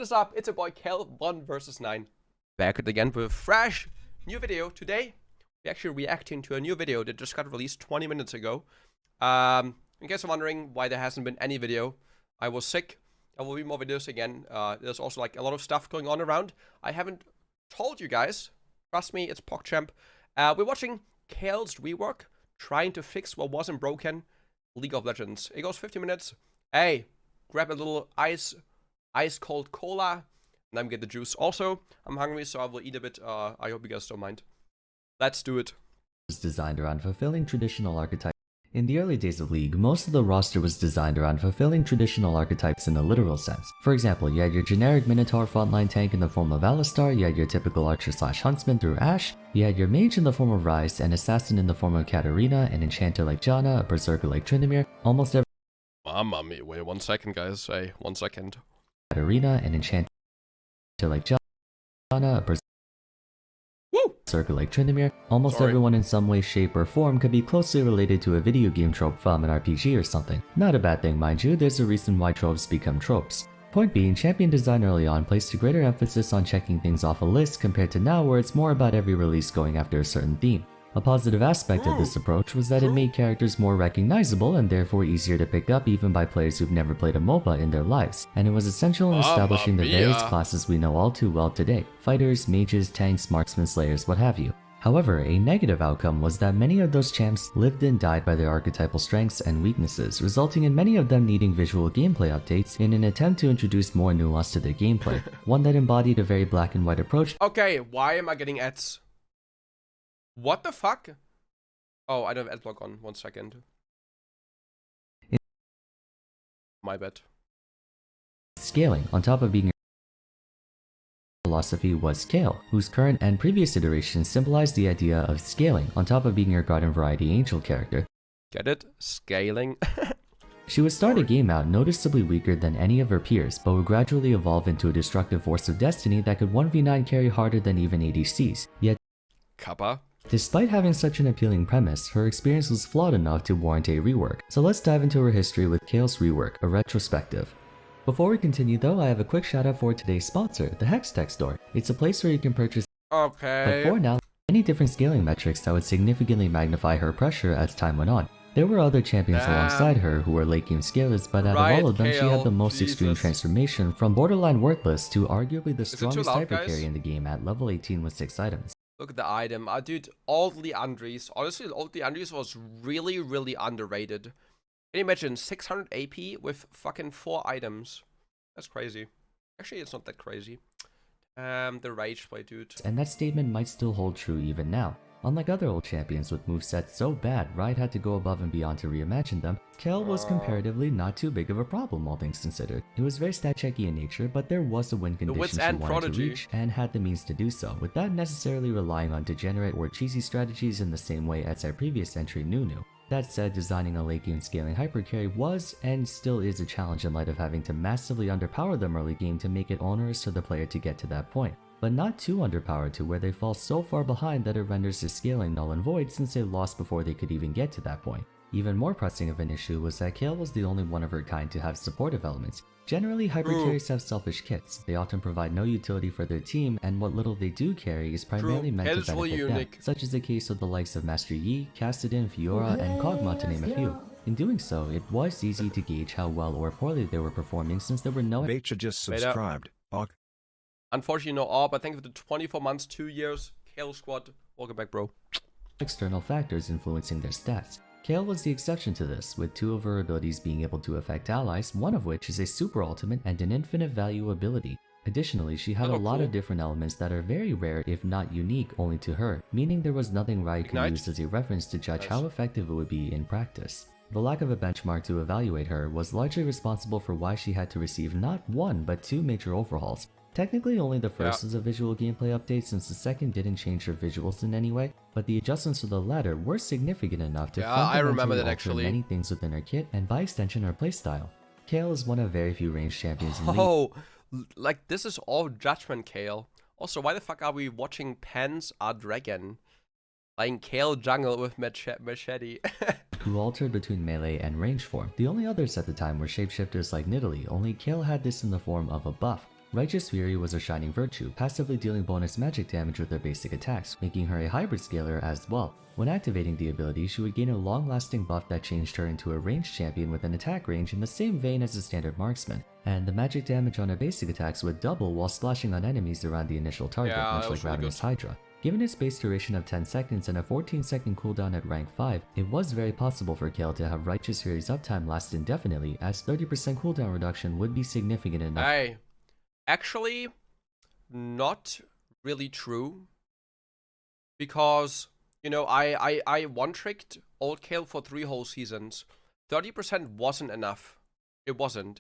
What is up? It's a boy Kayle, 1 versus 9. Back again with a fresh new video. Today, we're actually reacting to a new video that just got released 20 minutes ago. In case you're wondering why there hasn't been any video, I was sick. There will be more videos again. There's also like a lot of stuff going on around. I haven't told you guys. Trust me, it's PogChamp. We're watching Kayle's rework, trying to fix what wasn't broken. League of Legends. It goes 50 minutes. Hey, grab a little ice cold cola, and then get the juice. Also, I'm hungry, so I will eat a bit. I hope you guys don't mind. Let's do it. Was designed around fulfilling traditional archetypes. In the early days of League, most of the roster was designed around fulfilling traditional archetypes in a literal sense. For example, you had your generic Minotaur frontline tank in the form of Alistar, you had your typical archer/huntsman through Ashe, you had your mage in the form of Ryze, an assassin in the form of Katarina, an enchanter like Janna, a berserker like Tryndamere. Almost every Mamma, wait 1 second, guys. Hey, 1 second. Katarina, an enchanter like Janna, a berserker like Tryndamere. Almost everyone in some way, shape, or form could be closely related to a video game trope from an RPG or something. Not a bad thing, mind you, there's a reason why tropes become tropes. Point being, champion design early on placed a greater emphasis on checking things off a list compared to now where it's more about every release going after a certain theme. A positive aspect of this approach was that it made characters more recognizable and therefore easier to pick up even by players who've never played a MOBA in their lives, and it was essential in establishing the various classes we know all too well today: fighters, mages, tanks, marksmen, slayers, what have you. However, a negative outcome was that many of those champs lived and died by their archetypal strengths and weaknesses, resulting in many of them needing visual gameplay updates in an attempt to introduce more nuance to their gameplay, one that embodied a very black and white approach. Okay, why am I getting ads? What the fuck? Oh, I don't have adblock on. 1 second. My bad. Scaling, on top of being a philosophy, was Kayle, whose current and previous iterations symbolized the idea of scaling on top of being your garden variety angel character. Get it? Scaling. She would start a game out noticeably weaker than any of her peers, but would gradually evolve into a destructive force of destiny that could 1v9 carry harder than even ADCs. Yet, Kappa. despite having such an appealing premise, her experience was flawed enough to warrant a rework. So let's dive into her history with Kayle's rework, a retrospective. Before we continue though, I have a quick shout out for today's sponsor, the Hextech Store. It's a place where you can purchase but for now, many different scaling metrics that would significantly magnify her pressure as time went on. There were other champions alongside her who were late game scalers, but out of all of them, she had the most extreme transformation, from borderline worthless to arguably the strongest hyper carry in the game at level 18 with 6 items. Look at the item. Dude, all the Andres. Honestly, all the Andres was really underrated. Can you imagine 600 AP with fucking 4 items? That's crazy. Actually, it's not that crazy. The rage play, dude. And that statement might still hold true even now. Unlike other old champions with movesets so bad Riot had to go above and beyond to reimagine them, Kayle was comparatively not too big of a problem, all things considered. It was very stat checky in nature, but there was a win condition she wanted to reach, and had the means to do so, without necessarily relying on degenerate or cheesy strategies in the same way as our previous entry Nunu. That said, designing a late game scaling hypercarry was, and still is, a challenge in light of having to massively underpower them early game to make it onerous for the player to get to that point. But not too underpowered to where they fall so far behind that it renders their scaling null and void since they lost before they could even get to that point. Even more pressing of an issue was that Kayle was the only one of her kind to have supportive elements. Generally, hypercarries have selfish kits. They often provide no utility for their team, and what little they do carry is primarily meant to benefit them, such as the case of the likes of Master Yi, Kassadin, Fiora, and Kog'Maw to name a few. In doing so, it was easy to gauge how well or poorly they were performing since there were no just subscribed. Unfortunately, no AWP, but thank you for the 24 months, 2 years. Kayle squad, welcome back, bro. External factors influencing their stats. Kayle was the exception to this, with 2 of her abilities being able to affect allies, one of which is a super ultimate and an infinite value ability. Additionally, she had a lot of different elements that are very rare if not unique only to her, meaning there was nothing Riot could use as a reference to judge how effective it would be in practice. The lack of a benchmark to evaluate her was largely responsible for why she had to receive not 1 but 2 major overhauls. Technically only the first is a visual gameplay update since the second didn't change her visuals in any way, but the adjustments to the latter were significant enough to fundamentally alter many things within her kit and by extension her playstyle. Kayle is one of very few ranged champions in League. Oh, like this is all judgment, Kayle. Also, why the fuck are we watching Pens are Dragon? Playing Kayle jungle with machete. Who altered between melee and range form. The only others at the time were shapeshifters like Nidalee, only Kayle had this in the form of a buff. Righteous Fury was a shining virtue, passively dealing bonus magic damage with her basic attacks, making her a hybrid scaler as well. When activating the ability, she would gain a long-lasting buff that changed her into a ranged champion with an attack range in the same vein as a standard marksman, and the magic damage on her basic attacks would double while splashing on enemies around the initial target, much like Ravenous Hydra. Given its base duration of 10 seconds and a 14-second cooldown at rank 5, it was very possible for Kayle to have Righteous Fury's uptime last indefinitely, as 30% cooldown reduction would be significant enough. Hey, actually, not really true. Because, you know, I one-tricked old Kayle for 3 whole seasons. 30% wasn't enough. It wasn't.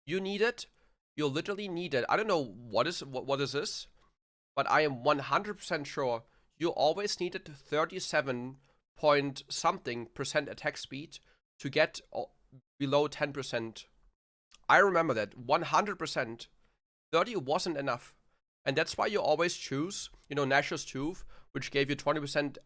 You literally needed, I don't know what is this? But I am 100% sure you always needed 37 point something % attack speed to get below 10%. I remember that 100%. 30 wasn't enough. And that's why you always choose, you know, Nash's Tooth, which gave you 20%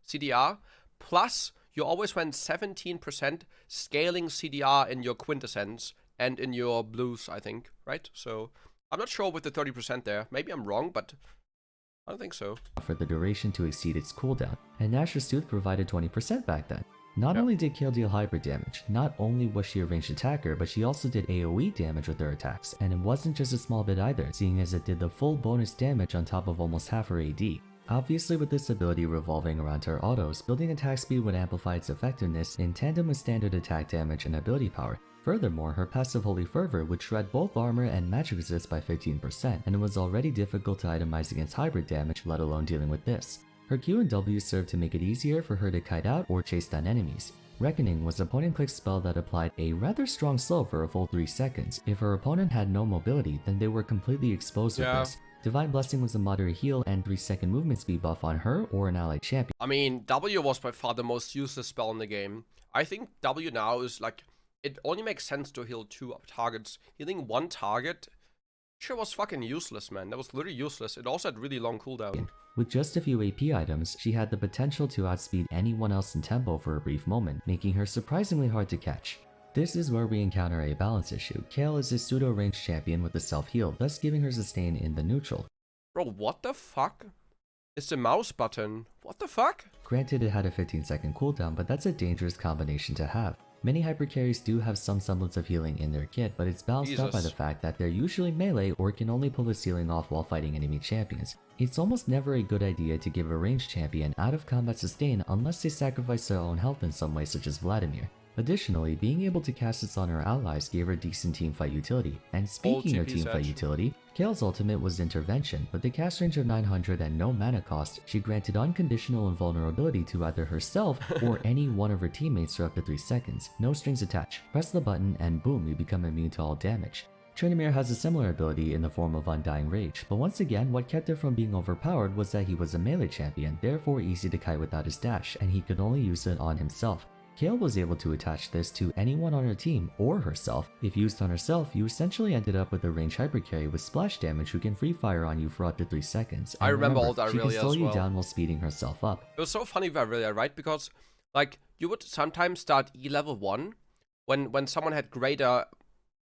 CDR, plus you always went 17% scaling CDR in your Quintessence and in your Blues, I think, right? So I'm not sure with the 30% there. Maybe I'm wrong, but I don't think so. For the duration to exceed its cooldown, and Nash's Tooth provided 20% back then. Not only did Kayle deal hybrid damage, not only was she a ranged attacker, but she also did AoE damage with her attacks, and it wasn't just a small bit either, seeing as it did the full bonus damage on top of almost half her AD. Obviously, with this ability revolving around her autos, building attack speed would amplify its effectiveness in tandem with standard attack damage and ability power. Furthermore, her passive Holy Fervor would shred both armor and magic resist by 15%, and it was already difficult to itemize against hybrid damage, let alone dealing with this. Her Q and W served to make it easier for her to kite out or chase down enemies. Reckoning was a point-and-click spell that applied a rather strong slow for a full 3 seconds. If her opponent had no mobility, then they were completely exposed with this. Divine Blessing was a moderate heal and 3-second movement speed buff on her or an allied champion. I mean, W was by far the most useless spell in the game. I think W now is like, it only makes sense to heal 2 targets. Healing 1 target sure was fucking useless, man. That was literally useless. It also had really long cooldown. With just a few AP items, she had the potential to outspeed anyone else in tempo for a brief moment, making her surprisingly hard to catch. This is where we encounter a balance issue. Kayle is a pseudo-ranged champion with a self-heal, thus giving her sustain in the neutral. Bro, what the fuck? It's the mouse button. What the fuck? Granted, it had a 15-second cooldown, but that's a dangerous combination to have. Many hyper carries do have some semblance of healing in their kit, but it's balanced out by the fact that they're usually melee or can only pull the ceiling off while fighting enemy champions. It's almost never a good idea to give a ranged champion out of combat sustain unless they sacrifice their own health in some way, such as Vladimir. Additionally, being able to cast this on her allies gave her decent teamfight utility. And speaking of teamfight utility, Kayle's ultimate was Intervention. With the cast range of 900 and no mana cost, she granted unconditional invulnerability to either herself or any one of her teammates for up to 3 seconds. No strings attached. Press the button and boom, you become immune to all damage. Tryndamere has a similar ability in the form of Undying Rage, but once again, what kept it from being overpowered was that he was a melee champion, therefore easy to kite without his dash, and he could only use it on himself. Kayle was able to attach this to anyone on her team or herself. If used on herself, you essentially ended up with a range hyper carry with splash damage who can free fire on you for up to 3 seconds. And I remember all that she really can slow as well. you down while speeding herself up. It was so funny with Aurelia, right? Because like you would sometimes start E level 1 when someone had greater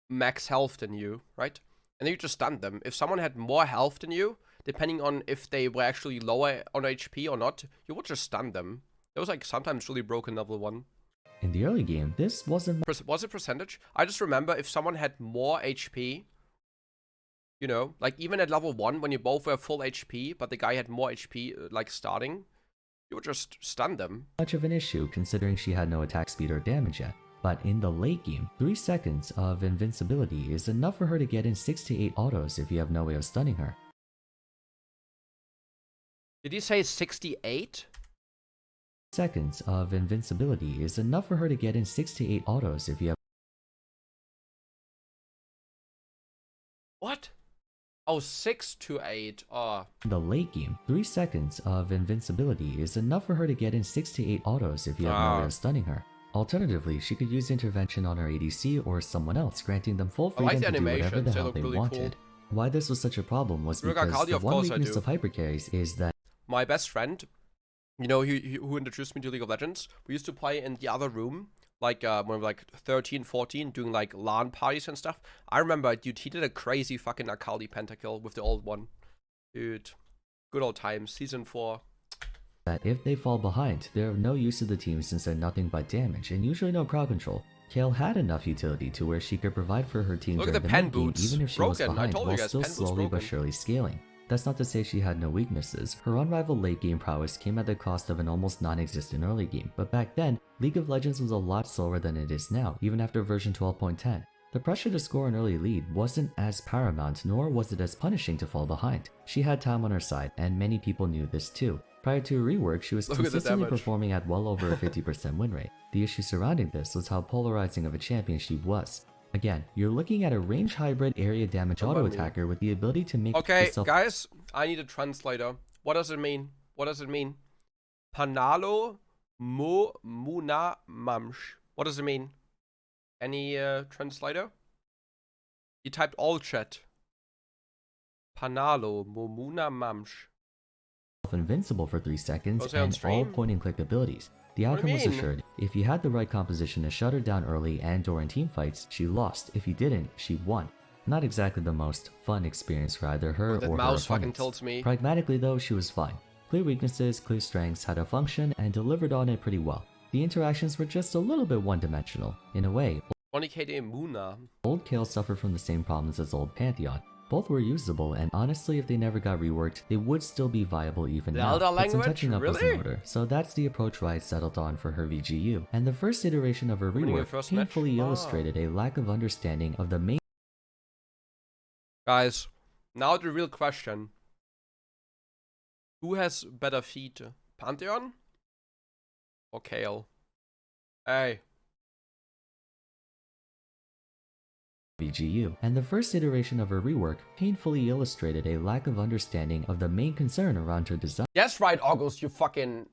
max health than you, right? And then you just stunned them. If someone had more health than you, depending on if they were actually lower on HP or not, you would just stun them. It was like sometimes really broken level 1. In the early game, this wasn't... Was it percentage? I just remember if someone had more HP, you know, like even at level 1, when you both were full HP, but the guy had more HP, like starting, you would just stun them. Much of an issue, considering she had no attack speed or damage yet. But in the late game, 3 seconds of invincibility is enough for her to get in 6 to 8 autos if you have no way of stunning her. Did you say 68? Seconds of invincibility is enough for her to get in 6 to 8 autos if you have... What? Oh, 6 to 8. Oh. In the late game, 3 seconds of invincibility is enough for her to get in 6 to 8 autos if you have no way of stunning her. Alternatively, she could use intervention on her ADC or someone else, granting them full freedom to do whatever the hell they wanted. Cool. Why this was such a problem was because the one weakness of hypercarries is that my best friend, you know, who introduced me to League of Legends, we used to play in the other room like when we were like 13, 14, doing like LAN parties and stuff. I remember, dude, he did a crazy fucking Akali pentakill with the old one. Dude, good old times, season 4. That if they fall behind, they're of no use to the team since they're nothing but damage and usually no crowd control. Kayle had enough utility to where she could provide for her team Look during at the the pen mid game boots. even if she Broken. was behind I told you while guys, still pen boots slowly but broken. surely scaling. That's not to say she had no weaknesses. Her unrivaled late game prowess came at the cost of an almost non-existent early game, but back then, League of Legends was a lot slower than it is now, even after version 12.10. The pressure to score an early lead wasn't as paramount, nor was it as punishing to fall behind. She had time on her side, and many people knew this too. Prior to Rework, she was consistently performing at well over a 50% win rate. The issue surrounding this was how polarizing of a champion she was. Again, you're looking at a range hybrid area damage auto attacker with the ability to make Okay, guys, I need a translator. What does it mean? What does it mean? Panalo mo muna mamsh. What does it mean? Any translator? He typed all chat. Panalo mo muna mamsh. Invincible for 3 seconds Was I on and all stream? point and click abilities. The What do outcome you was mean? assured. If you had the right composition to shut her down early and during team fights, she lost. If you didn't, she won. Not exactly the most fun experience for either her That or her mouse fucking opponents. tilts me. Pragmatically though, she was fine. Clear weaknesses, clear strengths, had a function, and delivered on it pretty well. The interactions were just a little bit one-dimensional. In a way, 20k Muna. old Kayle suffered from the same problems as old Pantheon. Both were usable, and honestly, if they never got reworked, they would still be viable even The now. Elder But some language? touching up was in Really? order, so that's the approach Riot settled on for her VGU. And the first iteration of her Winning your rework first match? painfully Ah. illustrated a lack of understanding of the main Guys, now the real question. Who has better feet? Pantheon? Or Kayle? Hey. VGU. And the first iteration of her rework painfully illustrated a lack of understanding of the main concern around her design. Yes, right, August, you fucking...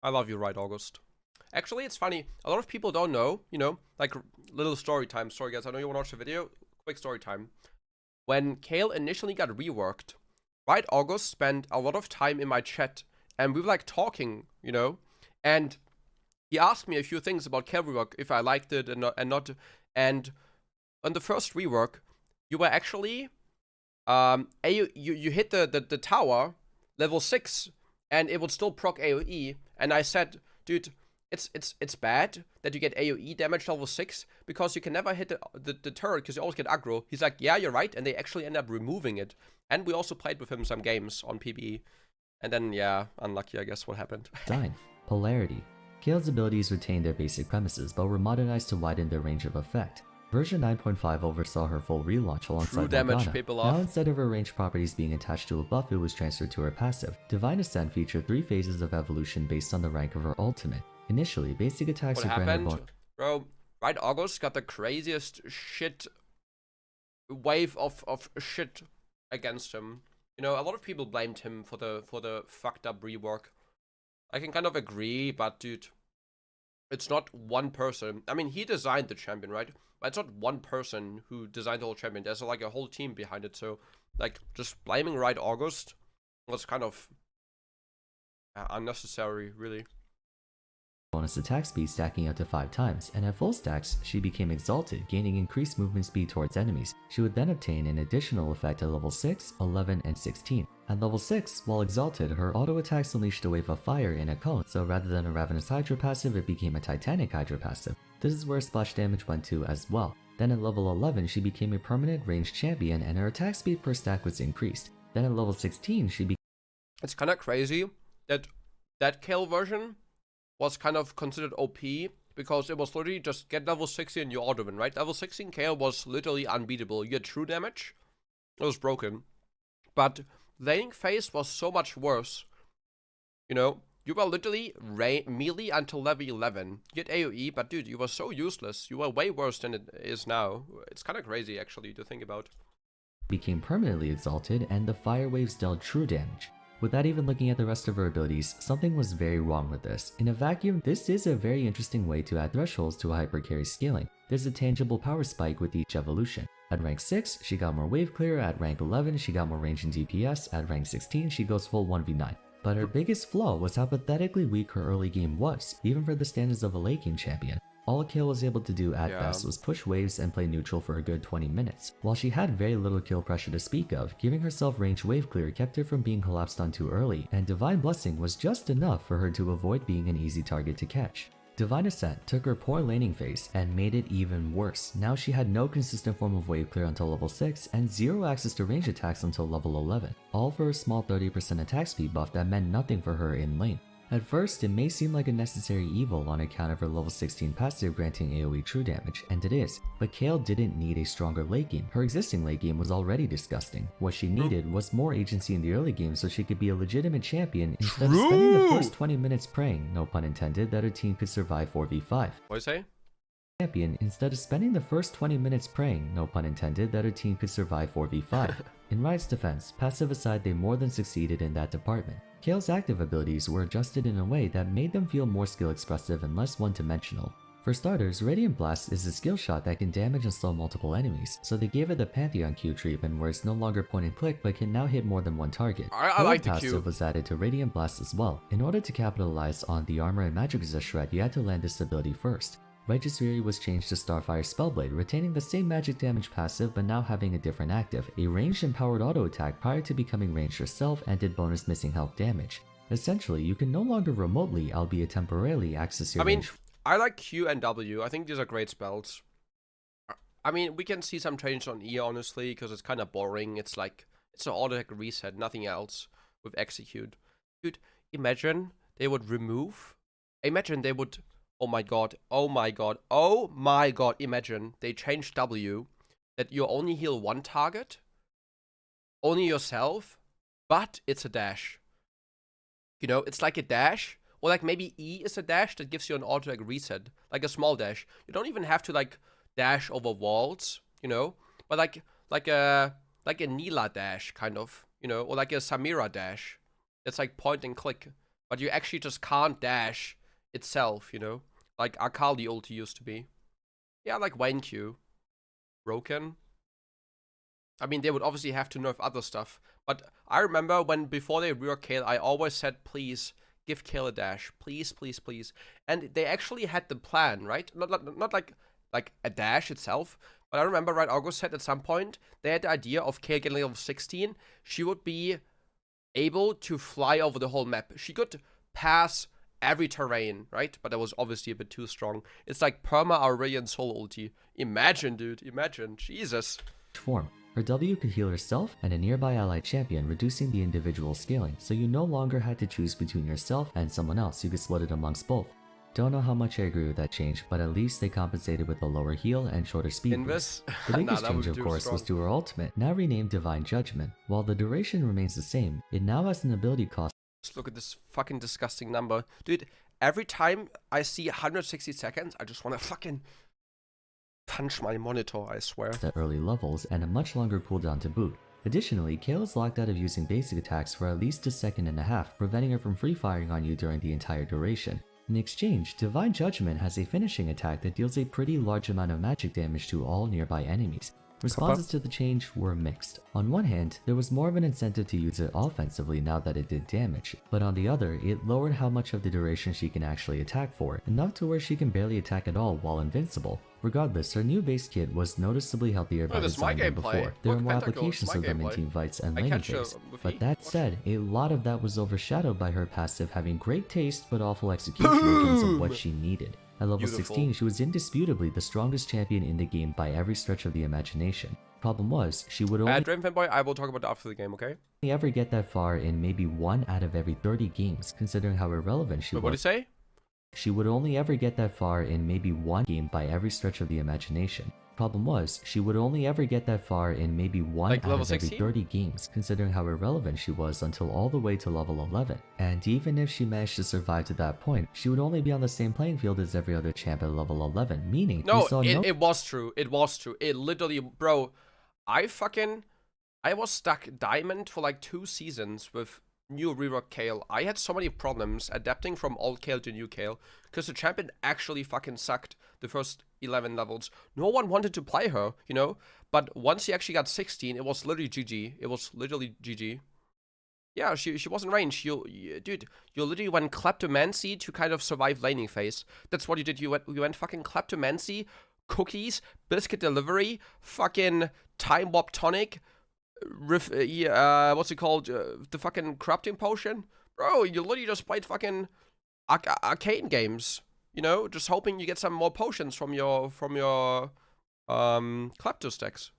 I love you, right, August. Actually, it's funny. A lot of people don't know, you know, like little story time. Sorry, guys, I know you want to watch the video. Quick story time. When Kayle initially got reworked, right, August spent a lot of time in my chat, and we were like talking, you know, and he asked me a few things about Kayle rework, if I liked it and not. And on the first rework, you were actually, you hit the tower level 6, and it would still proc AoE. And I said, dude, it's bad that you get AoE damage level 6 because you can never hit the turret because you always get aggro. He's like, yeah, you're right, and they actually end up removing it. And we also played with him some games on PBE. And then, yeah, unlucky, I guess, what happened. Design. Polarity. Kayle's abilities retained their basic premises, but were modernized to widen their range of effect. Version 9.5 oversaw her full relaunch alongside True damage Morgana. people Now off. instead of her range properties being attached to a buff, it was transferred to her passive. Divine Ascent featured 3 phases of evolution based on the rank of her ultimate. Initially, basic attacks What were granted happened? Bro, right, August got the craziest shit wave of shit against him. You know, a lot of people blamed him for the fucked up rework. I can kind of agree, but dude, it's not one person. I mean, he designed the champion, right? But it's not one person who designed the whole champion. There's like a whole team behind it. So, like, just blaming Right August was kind of unnecessary, really. bonus attack speed stacking up to 5 times, and at full stacks, she became exalted, gaining increased movement speed towards enemies. She would then obtain an additional effect at level 6, 11, and 16. At level 6, while exalted, her auto attacks unleashed a wave of fire in a cone, so rather than a Ravenous Hydra passive, it became a Titanic Hydra passive. This is where splash damage went to as well. Then at level 11, she became a permanent ranged champion, and her attack speed per stack was increased. Then at level 16, she became It's kind of crazy that that Kayle version was kind of considered OP because it was literally just get level 60 and you auto win, right? Level 16 Kayle was literally unbeatable. You get true damage, it was broken. But laning phase was so much worse. You know, you were literally melee until level 11. You get AoE, but dude, you were so useless. You were way worse than it is now. It's kind of crazy actually to think about. became permanently exalted, and the fire waves dealt true damage. Without even looking at the rest of her abilities, something was very wrong with this. In a vacuum, this is a very interesting way to add thresholds to a hypercarry scaling. There's a tangible power spike with each evolution. At rank 6, she got more wave clear, at rank 11, she got more range and DPS, at rank 16, she goes full 1v9. But her biggest flaw was how pathetically weak her early game was, even for the standards of a late game champion. All Kayle was able to do at best was push waves and play neutral for a good 20 minutes. While she had very little kill pressure to speak of, giving herself range wave clear kept her from being collapsed on too early, and Divine Blessing was just enough for her to avoid being an easy target to catch. Divine Ascent took her poor laning phase and made it even worse. Now she had no consistent form of wave clear until level 6 and zero access to range attacks until level 11, all for a small 30% attack speed buff that meant nothing for her in lane. At first, it may seem like a necessary evil on account of her level 16 passive granting AoE true damage, and it is, but Kayle didn't need a stronger late game. Her existing late game was already disgusting. What she needed was more agency in the early game so she could be a legitimate champion instead of spending the first 20 minutes praying, no pun intended, that her team could survive 4v5. What do you say? Champion instead of spending the first 20 minutes praying, no pun intended, that her team could survive 4v5. In Riot's defense, passive aside, they more than succeeded in that department. Kayle's active abilities were adjusted in a way that made them feel more skill expressive and less one-dimensional. For starters, Radiant Blast is a skill shot that can damage and slow multiple enemies, so they gave it the Pantheon Q treatment where it's no longer point and click but can now hit more than one target. I like the passive Q. was added to Radiant Blast as well. In order to capitalize on the armor and magic resist shred, you had to land this ability first. Righteous Fury was changed to Starfire Spellblade, retaining the same magic damage passive but now having a different active, a ranged and powered auto attack prior to becoming ranged yourself and did bonus missing health damage. Essentially, you can no longer remotely, albeit temporarily, access your range. I like Q and W. I think these are great spells. I mean, we can see some change on E, honestly, because it's kind of boring. It's like, it's an auto reset, nothing else with execute. Dude, imagine they would remove, imagine they would, oh my god, oh my god, oh my god, imagine they change W, that you only heal one target, only yourself, but it's a dash. You know, it's like a dash, or like maybe E is a dash that gives you an auto reset, like a small dash. You don't even have to like dash over walls, you know, but like a Nila dash kind of, you know, or like a Samira dash. It's like point and click, but you actually just can't dash itself, you know, like Akali ulti used to be. Yeah, like Wayne Q, broken. I mean, they would obviously have to nerf other stuff, but I remember when before they reworked Kayle, I always said, please give Kayle a dash, please, please, please. And they actually had the plan, right? Not like a dash itself, but I remember, right, August said at some point they had the idea of Kayle getting level 16. She would be able to fly over the whole map. She could pass every terrain, right? But that was obviously a bit too strong. It's like perma Aurelion Soul ulti. Imagine, dude, imagine, Jesus. Form. Her W could heal herself and a nearby allied champion, reducing the individual scaling, so you no longer had to choose between yourself and someone else, you could split it amongst both. Don't know how much I agree with that change, but at least they compensated with a lower heal and shorter speed boost. The biggest change, of course, was to her ultimate, now renamed Divine Judgment. While the duration remains the same, it now has an ability cost. Just look at this fucking disgusting number. Dude, every time I see 160 seconds, I just want to fucking punch my monitor, I swear. At early levels and a much longer cooldown to boot. Additionally, Kayle is locked out of using basic attacks for at least a second and a half, preventing her from free firing on you during the entire duration. In exchange, Divine Judgment has a finishing attack that deals a pretty large amount of magic damage to all nearby enemies. Responses to the change were mixed. On one hand, there was more of an incentive to use it offensively now that it did damage, but on the other, it lowered how much of the duration she can actually attack for, enough to where she can barely attack at all while invincible. Regardless, her new base kit was noticeably healthier by design than before. There were more applications of them in teamfights and laning phase. But that said, a lot of that was overshadowed by her passive having great taste but awful execution in terms of what she needed. At level 16, she was indisputably the strongest champion in the game by every stretch of the imagination. Problem was, she would only Draven Fanboy, I will talk about that after the game, okay? ever get that far in maybe 1 out of every 30 games, considering how irrelevant she was. What do you say? She would only ever get that far in maybe 1 game by every stretch of the imagination. Problem was, she would only ever get that far in maybe 1 like out of 16? every 30 games, considering how irrelevant she was until all the way to level 11. And even if she managed to survive to that point, she would only be on the same playing field as every other champ at level 11, meaning No, it was true. It was true. It literally, bro, I was stuck diamond for like 2 seasons with new Rework Kayle. I had so many problems adapting from old Kayle to new Kayle because the champion actually fucking sucked the first 11 levels. No one wanted to play her, you know? But once he actually got 16, it was literally GG. It was literally GG. Yeah, she was in range. Dude, you literally went kleptomancy to kind of survive laning phase. That's what you did. You went fucking kleptomancy, cookies, biscuit delivery, fucking time warp tonic, what's it called? The fucking corrupting potion, bro. You literally just played fucking arcade games. You know, just hoping you get some more potions from your klepto stacks.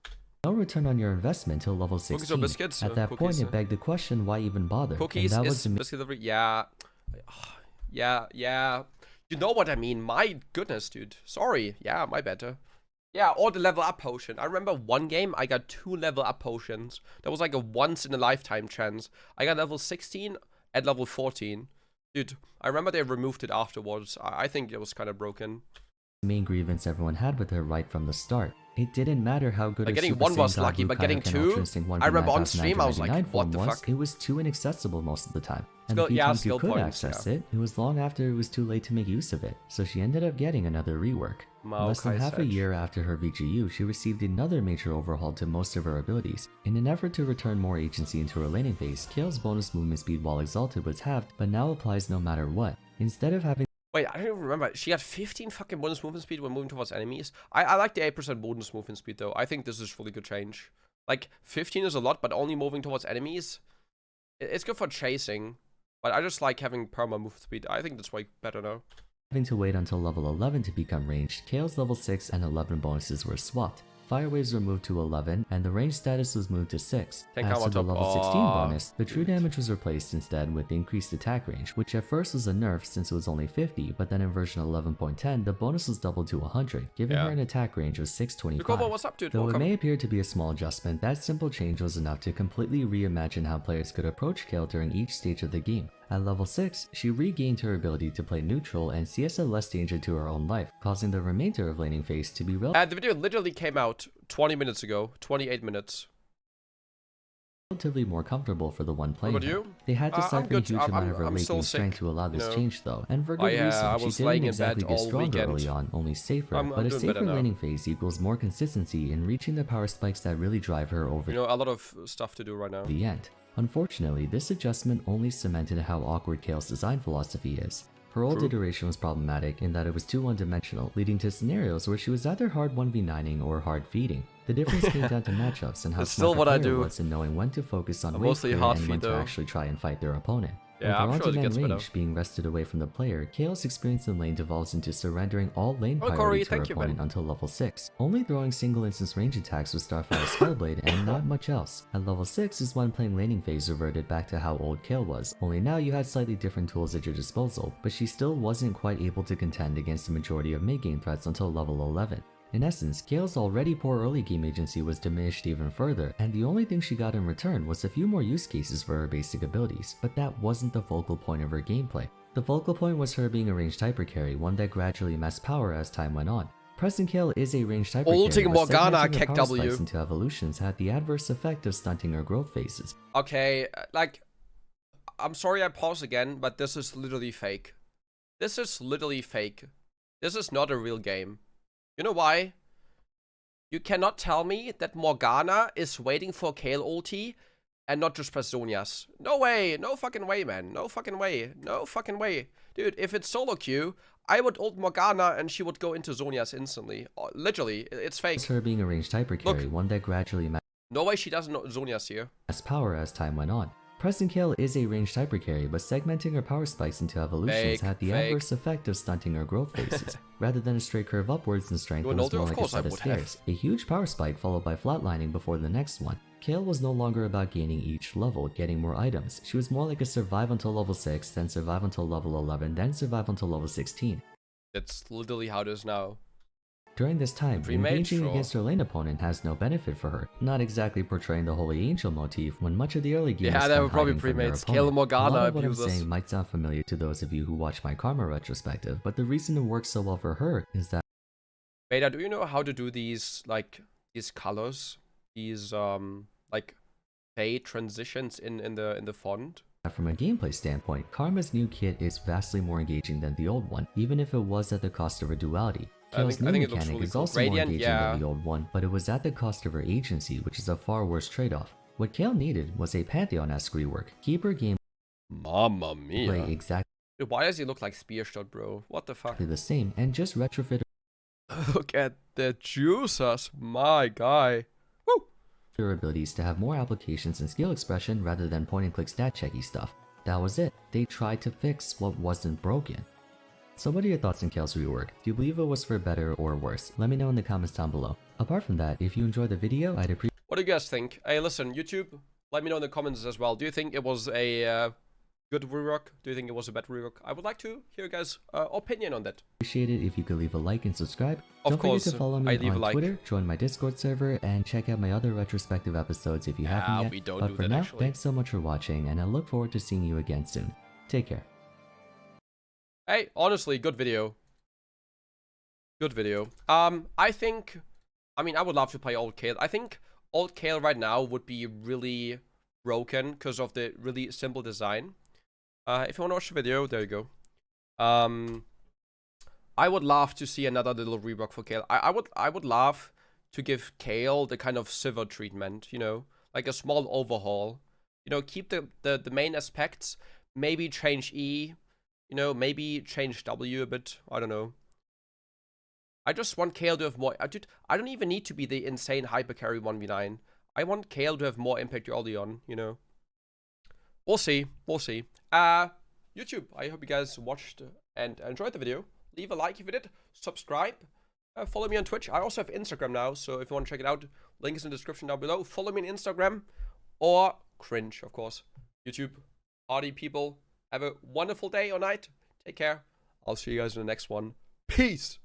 No return on your investment till level 16. Cookies or biscuits? At that point, it begged the question, why even bother? Cookies and that is was biscuit delivery. Yeah. Yeah. You know what I mean. My goodness, dude. Sorry. Yeah, my better. Yeah, or the level up potion. I remember one game I got 2 level up potions. That was like a once in a lifetime chance. I got level 16 at level 14. Dude, I remember they removed it afterwards. I think it was kind of broken. the main grievance everyone had with her right from the start. It didn't matter how good like her getting Super 1 Saiyan was God lucky, Blue but getting Kayak and 2, Ultra Instinct 1 I remember on 99,999 stream I was like, what the fuck? It was too inaccessible most of the time. And Skill, the few yeah, times you skill could points, access yeah. it was long after it was too late to make use of it, so she ended up getting another rework. Less than half a year after her VGU, she received another major overhaul to most of her abilities. In an effort to return more agency into her laning phase, Kayle's bonus movement speed while exalted was halved, but now applies no matter what. Instead of having Wait, I don't even remember. She had 15 fucking bonus movement speed when moving towards enemies. I like the 8% bonus movement speed though. I think this is really good change. Like 15 is a lot, but only moving towards enemies. It's good for chasing, but I just like having perma movement speed. I think that's way better now. Having to wait until level 11 to become ranged, Kayle's level 6 and 11 bonuses were swapped. Fire waves were moved to 11, and the range status was moved to 6. As to the level 16 bonus, the true damage was replaced instead with increased attack range, which at first was a nerf since it was only 50, but then in version 11.10, the bonus was doubled to 100, giving her an attack range of 625. What's up, dude? Though Welcome. it may appear to be a small adjustment, that simple change was enough to completely reimagine how players could approach Kayle during each stage of the game. At level 6, she regained her ability to play neutral and CS at less danger to her own life, causing the remainder of laning phase to be the video literally came out 20 minutes ago, 28 minutes. Relatively more comfortable for the one playing. What about you? They had to cypher a huge amount of her late game sick, strength to allow this you know? change though, and for good reason. She didn't exactly get stronger early on, only safer, but a safer laning phase equals more consistency in reaching the power spikes that really drive her over a lot of stuff to do right now. the end. Unfortunately, this adjustment only cemented how awkward Kayle's design philosophy is. Her old iteration was problematic in that it was too one-dimensional, leading to scenarios where she was either hard 1v9ing or hard feeding. The difference came down to matchups and how smart the player was in knowing when to focus on wave clear and when to actually try and fight their opponent. Yeah, With I'm her sure it gets on-demand better. range being wrested away from the player, Kayle's experience in lane devolves into surrendering all lane Oh, priority Corey, to her thank you, opponent man. until level 6, only throwing single instance range attacks with Starfire Spellblade and not much else. At level 6 is when playing laning phase reverted back to how old Kayle was, only now you had slightly different tools at your disposal, but she still wasn't quite able to contend against the majority of mid-game threats until level 11. In essence, Kayle's already poor early game agency was diminished even further, and the only thing she got in return was a few more use cases for her basic abilities, but that wasn't the focal point of her gameplay. The focal point was her being a ranged hyper carry, one that gradually amassed power as time went on. Present Kayle is a ranged hyper carry, Ulting but Morgana, segmenting her kick power W. spikes into evolutions had the adverse effect of stunting her growth phases. Okay, like, I'm sorry I pause again, but this is literally fake. This is literally fake. This is not a real game. You know why? You cannot tell me that Morgana is waiting for Kayle ulti and not just press Zhonya's. No way. No fucking way, man. No fucking way. No fucking way. Dude, if it's solo queue, I would ult Morgana and she would go into Zhonya's instantly. Literally, it's fake. Her being a ranged hyper carry, Look. one that gradually No way she doesn't know Zhonya's here. amassed power as time went on. Present Kayle is a ranged hyper carry, but segmenting her power spikes into evolutions had the adverse effect of stunting her growth phases. Rather than a straight curve upwards in strength, it was more like a set of stairs. A huge power spike followed by flatlining before the next one. Kayle was no longer about gaining each level, getting more items. She was more like a survive until level 6, then survive until level 11, then survive until level 16. That's literally how it is now. During this time, Pre-made, engaging sure. against her lane opponent has no benefit for her, not exactly portraying the Holy Angel motif when much of the early game Yeah, is they spent were probably hiding from their pre-mates. opponent. Kayle Morgana A lot of what I'm abusers. saying might sound familiar to those of you who watch my Karma retrospective, but the reason it works so well for her is that Beta, do you know how to do these, like, these colors? These, like, fade transitions in the font? from a gameplay standpoint, Karma's new kit is vastly more engaging than the old one, even if it was at the cost of her duality. Kayle's new I think it looks mechanic really is cool. also Gradient, more engaging yeah. than the old one, but it was at the cost of her agency, which is a far worse trade-off. What Kayle needed was a Pantheon-esque rework, keep her gameplay Mamma mia. exactly Dude, why does he look like Spearshot, bro? What the fuck? the same, and just retrofit Look at the juicers, my guy. Woo! her abilities to have more applications and skill expression rather than point-and-click stat-checky stuff. That was it. They tried to fix what wasn't broken. So what are your thoughts on Kayle's rework? Do you believe it was for better or worse? Let me know in the comments down below. Apart from that, if you enjoyed the video, I'd appreciate What do you guys think? Hey, listen, YouTube, let me know in the comments as well. Do you think it was a good rework? Do you think it was a bad rework? I would like to hear your guys' opinion on that. it if you could leave a like and subscribe. Of Don't course, forget to follow I me leave a on like. Twitter, join my Discord server, and check out my other retrospective episodes if you haven't yet. we don't But do for that, now, actually. thanks so much for watching, and I look forward to seeing you again soon. Take care. Hey, honestly, good video. Good video. I think, I mean, I would love to play old Kayle. I think old Kayle right now would be really broken because of the really simple design. If you want to watch the video, there you go. I would love to see another little rework for Kayle. I would love to give Kayle the kind of Sivir treatment, you know, like a small overhaul. You know, keep the main aspects, maybe change E, you know, maybe change W a bit. I don't know. I just want Kayle to have more. Dude, I don't even need to be the insane hyper carry 1v9. I want Kayle to have more impact early on, you know. We'll see. We'll see. YouTube, I hope you guys watched and enjoyed the video. Leave a like if you did. Subscribe. Follow me on Twitch. I also have Instagram now, so if you want to check it out, link is in the description down below. Follow me on Instagram or cringe, of course. YouTube, party people, have a wonderful day or night. Take care. I'll see you guys in the next one. Peace.